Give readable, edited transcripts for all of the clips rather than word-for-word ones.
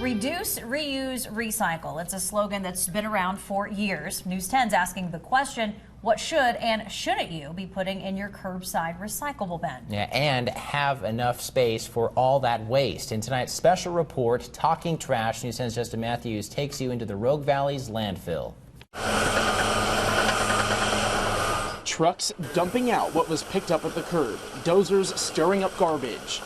Reduce, reuse, recycle. It's a slogan that's been around for years. News 10's asking the question, what should and shouldn't you be putting in your curbside recyclable bin? Yeah, and have enough space for all that waste. In tonight's special report, Talking Trash, News 10's Justin Matthews takes you into the Rogue Valley's landfill. Trucks dumping out what was picked up at the curb, dozers stirring up garbage.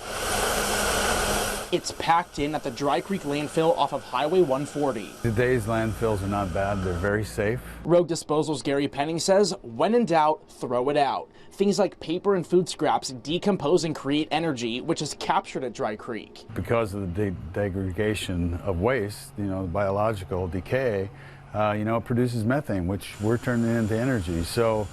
It's packed in at the Dry Creek landfill off of Highway 140. Today's landfills are not bad. They're very safe. Rogue Disposal's Gary Penning says, when in doubt, throw it out. Things like paper and food scraps decompose and create energy, which is captured at Dry Creek. Because of the degradation of waste, biological decay, it produces methane, which we're turning into energy. So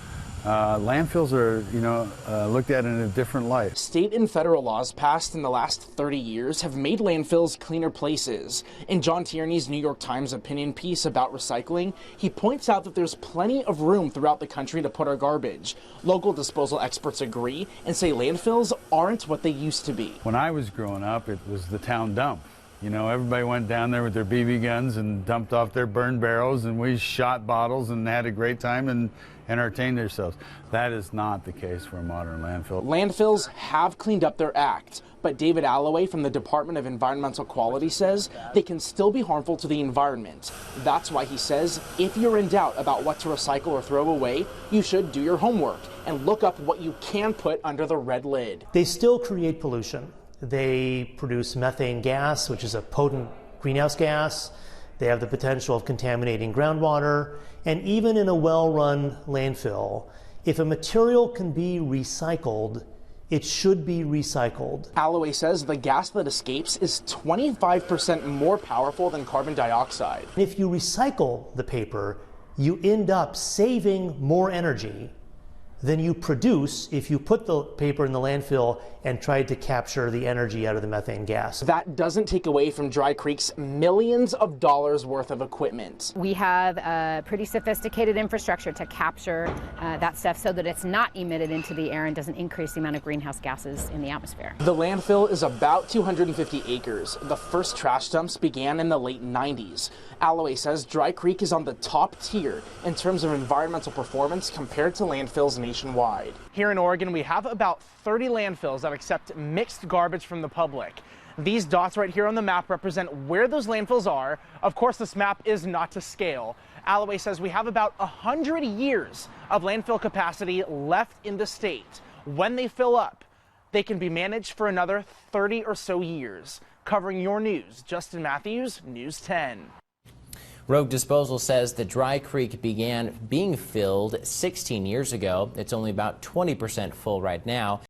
landfills are, looked at in a different light. State and federal laws passed in the last 30 years have made landfills cleaner places. In John Tierney's New York Times opinion piece about recycling, he points out that there's plenty of room throughout the country to put our garbage. Local disposal experts agree and say landfills aren't what they used to be. When I was growing up, it was the town dump. Everybody went down there with their BB guns and dumped off their burned barrels, and we shot bottles and had a great time and entertained ourselves. That is not the case for a modern landfill. Landfills have cleaned up their act, but David Alloway from the Department of Environmental Quality says they can still be harmful to the environment. That's why he says if you're in doubt about what to recycle or throw away, you should do your homework and look up what you can put under the red lid. They still create pollution. They produce methane gas, which is a potent greenhouse gas. They have the potential of contaminating groundwater. And even in a well-run landfill, if a material can be recycled, it should be recycled. Alloway says the gas that escapes is 25% more powerful than carbon dioxide. If you recycle the paper, you end up saving more energy than you produce if you put the paper in the landfill and tried to capture the energy out of the methane gas. That doesn't take away from Dry Creek's millions of dollars worth of equipment. We have a pretty sophisticated infrastructure to capture that stuff so that it's not emitted into the air and doesn't increase the amount of greenhouse gases in the atmosphere. The landfill is about 250 acres. The first trash dumps began in the late 90s. Alloway says Dry Creek is on the top tier in terms of environmental performance compared to landfills nationwide. Here in Oregon, we have about 30 landfills that accept mixed garbage from the public. These dots right here on the map represent where those landfills are. Of course, this map is not to scale. Alloway says we have about 100 years of landfill capacity left in the state. When they fill up, they can be managed for another 30 or so years. Covering your news, Justin Matthews, News 10. Rogue Disposal says that Dry Creek began being filled 16 years ago. It's only about 20% full right now.